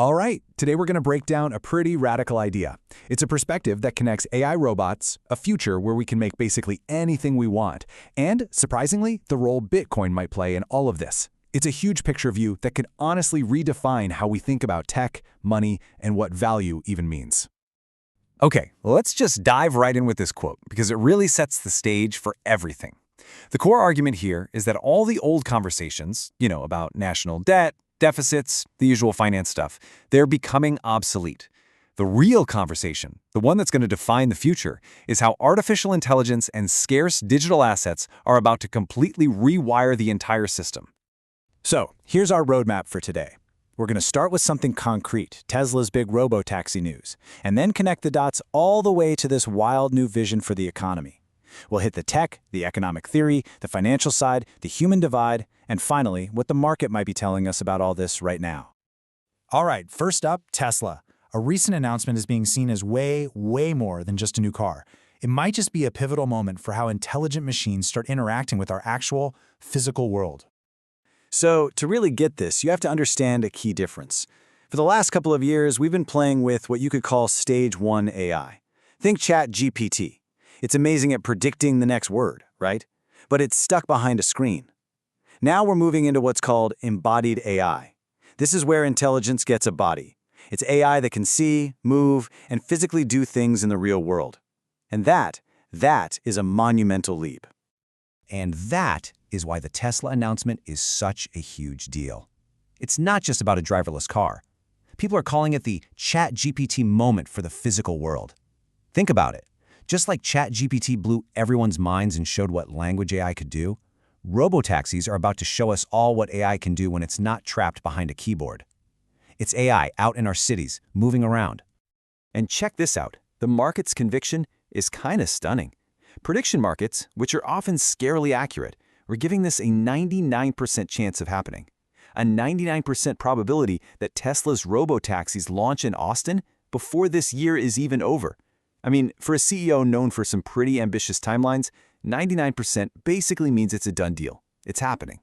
All right, today we're going to break down a pretty radical idea. It's a perspective that connects AI robots, a future where we can make basically anything we want, and, surprisingly, the role Bitcoin might play in all of this. It's a huge picture view that could honestly redefine how we think about tech, money, and what value even means. Okay, let's just dive right in with this quote because it really sets the stage for everything. The core argument here is that all the old conversations, about national debt, deficits, the usual finance stuff, they're becoming obsolete. The real conversation, the one that's going to define the future, is how artificial intelligence and scarce digital assets are about to completely rewire the entire system. So, here's our roadmap for today. We're going to start with something concrete, Tesla's big robo-taxi news, and then connect the dots all the way to this wild new vision for the economy. We'll hit the tech, the economic theory, the financial side, the human divide, and finally, what the market might be telling us about all this right now. All right, first up, Tesla. A recent announcement is being seen as way more than just a new car. It might just be a pivotal moment for how intelligent machines start interacting with our actual physical world. So, to really get this, you have to understand a key difference. For the last couple of years, we've been playing with what you could call Stage 1 AI. Think ChatGPT. It's amazing at predicting the next word, right? But it's stuck behind a screen. Now we're moving into what's called Embodied AI. This is where intelligence gets a body. It's AI that can see, move, and physically do things in the real world. And that is a monumental leap. And that is why the Tesla announcement is such a huge deal. It's not just about a driverless car. People are calling it the ChatGPT moment for the physical world. Think about it. Just like ChatGPT blew everyone's minds and showed what language AI could do, robotaxis are about to show us all what AI can do when it's not trapped behind a keyboard. It's AI out in our cities, moving around. And check this out. The market's conviction is kind of stunning. Prediction markets, which are often scarily accurate, we're giving this a 99% chance of happening. A 99% probability that Tesla's robotaxis launch in Austin before this year is even over. I mean, for a CEO known for some pretty ambitious timelines, 99% basically means it's a done deal. It's happening.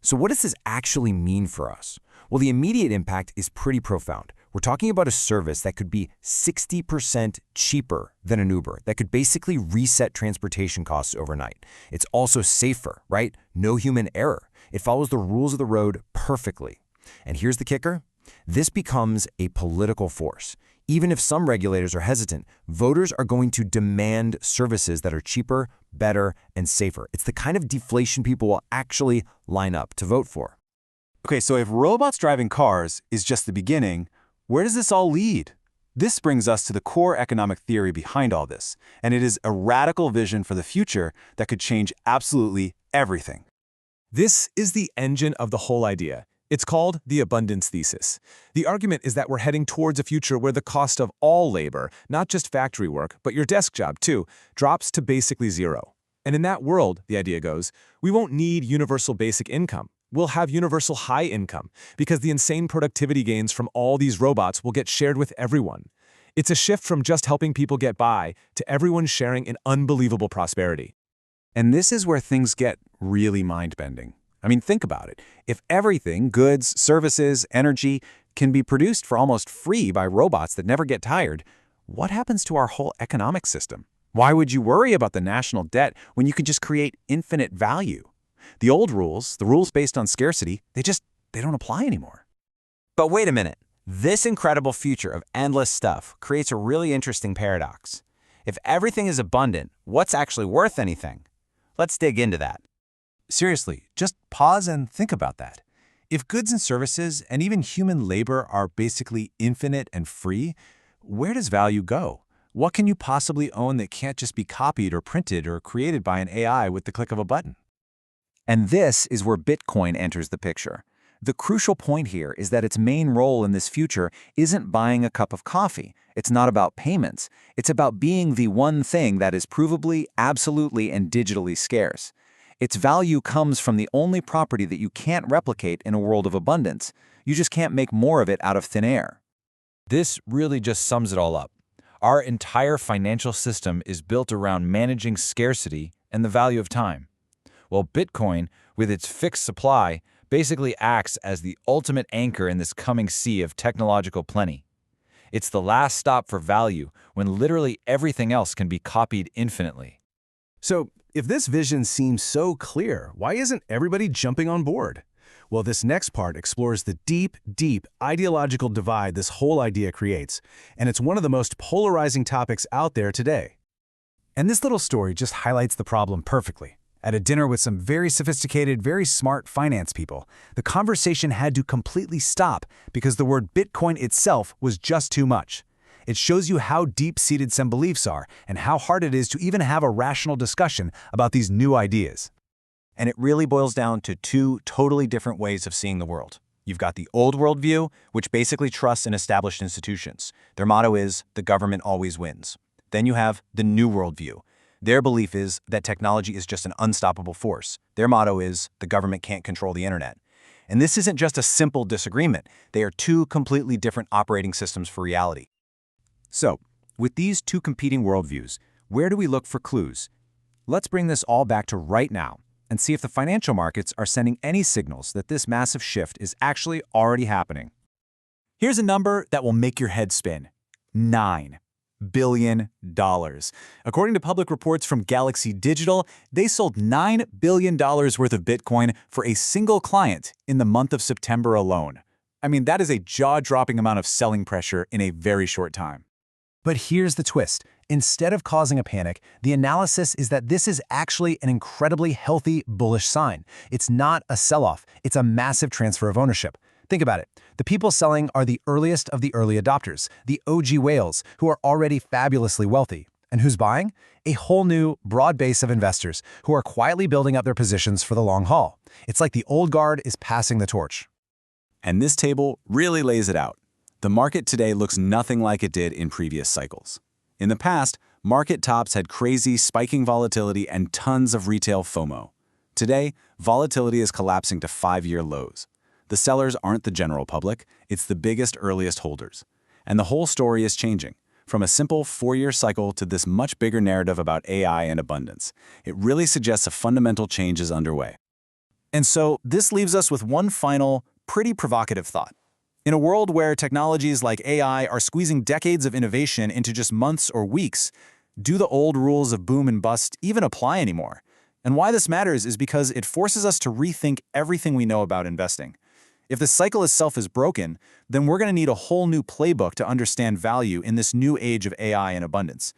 So what does this actually mean for us? Well, the immediate impact is pretty profound. We're talking about a service that could be 60% cheaper than an Uber, that could basically reset transportation costs overnight. It's also safer, right? No human error. It follows the rules of the road perfectly. And here's the kicker. This becomes a political force. Even if some regulators are hesitant, voters are going to demand services that are cheaper, better, and safer. It's the kind of deflation people will actually line up to vote for. Okay, so if robots driving cars is just the beginning, where does this all lead? This brings us to the core economic theory behind all this, and it is a radical vision for the future that could change absolutely everything. This is the engine of the whole idea. It's called the abundance thesis. The argument is that we're heading towards a future where the cost of all labor, not just factory work, but your desk job too, drops to basically zero. And in that world, the idea goes, we won't need universal basic income. We'll have universal high income because the insane productivity gains from all these robots will get shared with everyone. It's a shift from just helping people get by to everyone sharing an unbelievable prosperity. And this is where things get really mind-bending. I mean, think about it. If everything, goods, services, energy, can be produced for almost free by robots that never get tired, what happens to our whole economic system? Why would you worry about the national debt when you could just create infinite value? The old rules, the rules based on scarcity, they don't apply anymore. But wait a minute. This incredible future of endless stuff creates a really interesting paradox. If everything is abundant, what's actually worth anything? Let's dig into that. Seriously, just pause and think about that. If goods and services and even human labor are basically infinite and free, where does value go? What can you possibly own that can't just be copied or printed or created by an AI with the click of a button? And this is where Bitcoin enters the picture. The crucial point here is that its main role in this future isn't buying a cup of coffee. It's not about payments. It's about being the one thing that is provably, absolutely, and digitally scarce. Its value comes from the only property that you can't replicate in a world of abundance. You just can't make more of it out of thin air. This really just sums it all up. Our entire financial system is built around managing scarcity and the value of time. Well, Bitcoin, with its fixed supply, basically acts as the ultimate anchor in this coming sea of technological plenty. It's the last stop for value when literally everything else can be copied infinitely. So, if this vision seems so clear, why isn't everybody jumping on board? Well, this next part explores the deep, deep ideological divide this whole idea creates, and it's one of the most polarizing topics out there today. And this little story just highlights the problem perfectly. At a dinner with some very sophisticated, very smart finance people, the conversation had to completely stop because the word Bitcoin itself was just too much. It shows you how deep-seated some beliefs are and how hard it is to even have a rational discussion about these new ideas. And it really boils down to two totally different ways of seeing the world. You've got the old world view, which basically trusts in established institutions. Their motto is, the government always wins. Then you have the new world view. Their belief is that technology is just an unstoppable force. Their motto is, the government can't control the internet. And this isn't just a simple disagreement. They are two completely different operating systems for reality. So, with these two competing worldviews, where do we look for clues? Let's bring this all back to right now and see if the financial markets are sending any signals that this massive shift is actually already happening. Here's a number that will make your head spin. $9 billion. According to public reports from Galaxy Digital, they sold $9 billion worth of Bitcoin for a single client in the month of September alone. I mean, that is a jaw-dropping amount of selling pressure in a very short time. But here's the twist. Instead of causing a panic, the analysis is that this is actually an incredibly healthy, bullish sign. It's not a sell-off. It's a massive transfer of ownership. Think about it. The people selling are the earliest of the early adopters, the OG whales, who are already fabulously wealthy. And who's buying? A whole new, broad base of investors who are quietly building up their positions for the long haul. It's like the old guard is passing the torch. And this table really lays it out. The market today looks nothing like it did in previous cycles. In the past, market tops had crazy, spiking volatility and tons of retail FOMO. Today, volatility is collapsing to 5-year lows. The sellers aren't the general public, it's the biggest, earliest holders. And the whole story is changing, from a simple 4-year cycle to this much bigger narrative about AI and abundance. It really suggests a fundamental change is underway. And so, this leaves us with one final, pretty provocative thought. In a world where technologies like AI are squeezing decades of innovation into just months or weeks, do the old rules of boom and bust even apply anymore? And why this matters is because it forces us to rethink everything we know about investing. If the cycle itself is broken, then we're going to need a whole new playbook to understand value in this new age of AI and abundance.